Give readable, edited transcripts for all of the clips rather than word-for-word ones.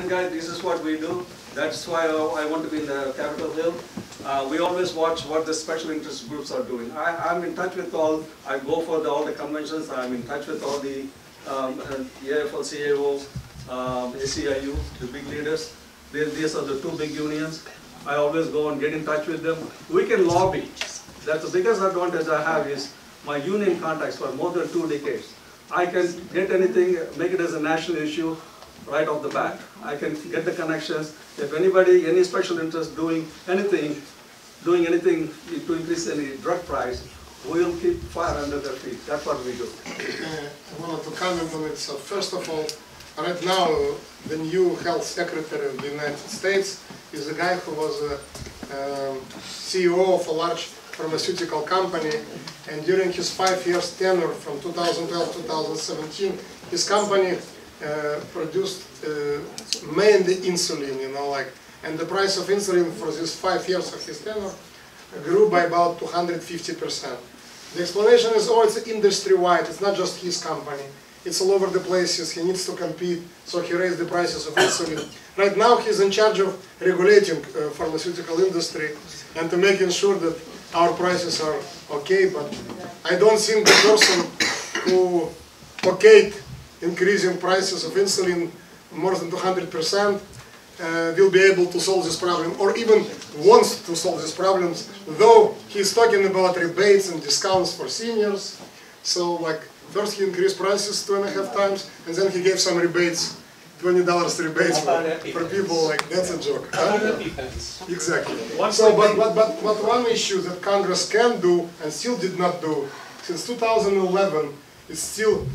union guy, this is what we do. That's why I want to be in the Capitol Hill. We always watch what the special interest groups are doing. I'm in touch with all, I go for all the conventions, I'm in touch with all the AFL-CIO, ACIU, the big leaders. These are the two big unions. I always go and get in touch with them. We can lobby. That's the biggest advantage I have is my union contacts for more than 2 decades. I can get anything, make it as a national issue right off the bat. I can get the connections. If anybody, any special interest doing anything to increase any drug price, we'll keep fire under their feet. That's what we do. I wanted to comment on it. So first of all, right now, the new health secretary of the United States is a guy who was a CEO of a large pharmaceutical company, and during his 5 years tenure from 2012 to 2017, his company produced mainly insulin, and the price of insulin for these 5 years of his tenure grew by about 250%. The explanation is, it's industry-wide, it's not just his company. It's all over the places, he needs to compete, so he raised the prices of insulin. Right now he's in charge of regulating pharmaceutical industry and to making sure that our prices are okay, but I don't think the person who okayed increasing prices of insulin more than 200% will be able to solve this problem, or even wants to solve these problems, though he's talking about rebates and discounts for seniors. So first he increased prices 2.5 times, and then he gave some rebates, $20 rebates for people. That's a joke. Exactly. So, but one issue that Congress can do and still did not do since 2011 is still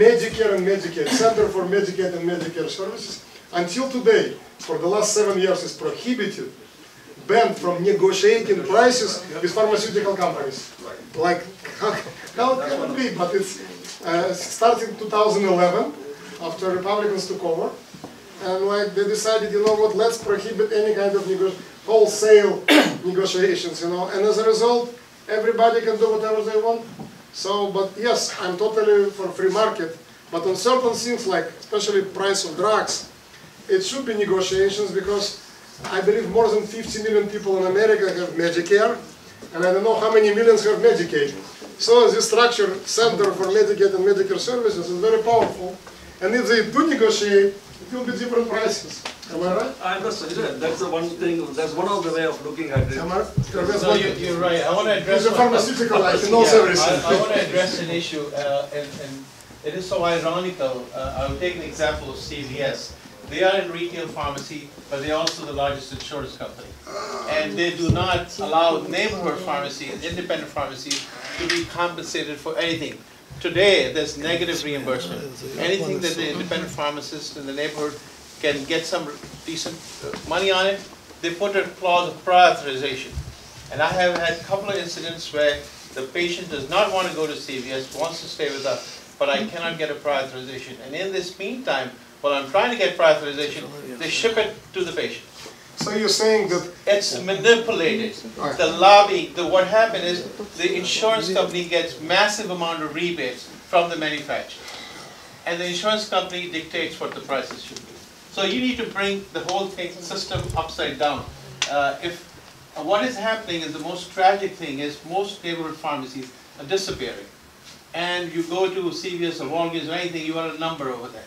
Medicare and Medicaid, Center for Medicaid and Medicare Services. Until today, for the last 7 years, is prohibited, banned from negotiating prices with pharmaceutical companies. How can it be? But it's starting 2011, after Republicans took over, and they decided, you know what, let's prohibit any kind of wholesale negotiations, and as a result, everybody can do whatever they want. So, but yes, I'm totally for free market, but on certain things, especially price of drugs, it should be negotiations, because I believe more than 50 million people in America have Medicare, and I don't know how many millions have Medicaid. So this structure, Center for Medicaid and Medicare Services, is very powerful. And if they do negotiate, it will be different prices. Am I right? I understand. That's the one thing. That's one of the way of looking at it. So you're right. I want to address. He's a pharmaceutical guy. He knows everything. I want to address an issue, and it is so ironical. I'll take an example of CVS. They are in retail pharmacy, but they're also the largest insurance company. And they do not allow neighborhood pharmacies, independent pharmacies, to be compensated for anything. Today, there's negative reimbursement. Anything that the independent pharmacist in the neighborhood can get some decent money on it, they put a clause of prior authorization. And I have had a couple of incidents where the patient does not want to go to CVS, wants to stay with us, but I cannot get a prior authorization. And in this meantime, while I'm trying to get prior authorization, they ship it to the patient. So you're saying that it's manipulated. The lobby, what happened is the insurance company gets massive amount of rebates from the manufacturer. And the insurance company dictates what the prices should be. So you need to bring the whole system upside down. What is happening is the most tragic thing is most neighborhood pharmacies are disappearing. And you go to CVS or Walgreens or anything, you are a number over there.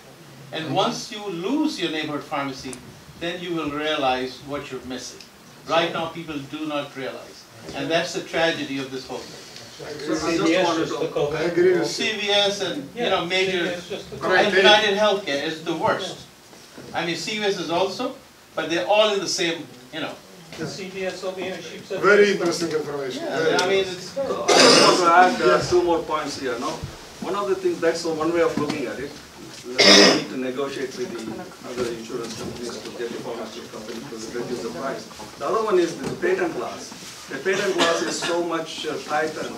And once you lose your neighborhood pharmacy, then you will realize what you're missing. Right now, people do not realize. And that's the tragedy of this whole thing. CVS and major, and United Healthcare is the worst. I mean, CVS is also, but they're all in the same, The CVS over here, very interesting information. Yeah, I mean, I just want to add 2 more points here. One of the things, that's one way of looking at it. We need to negotiate with the other insurance companies to get the pharmaceutical companies to reduce the price. The other one is the patent laws. The patent laws is so much tightened,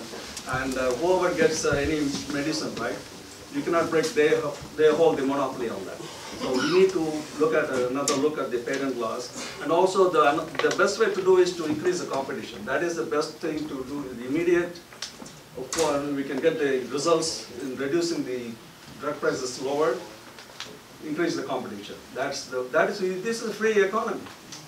and whoever gets any medicine, right, you cannot break, they hold the monopoly on that. So we need to look at another look at the patent laws. And also the best way to do is to increase the competition. That is the best thing to do, the immediate, we can get the results in reducing the drug prices lowered. increase the competition. This is a free economy.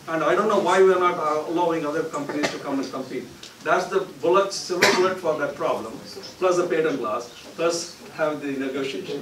And I don't know why we are not allowing other companies to come and compete. That's the silver bullet for that problem, plus the patent laws, plus have the negotiation.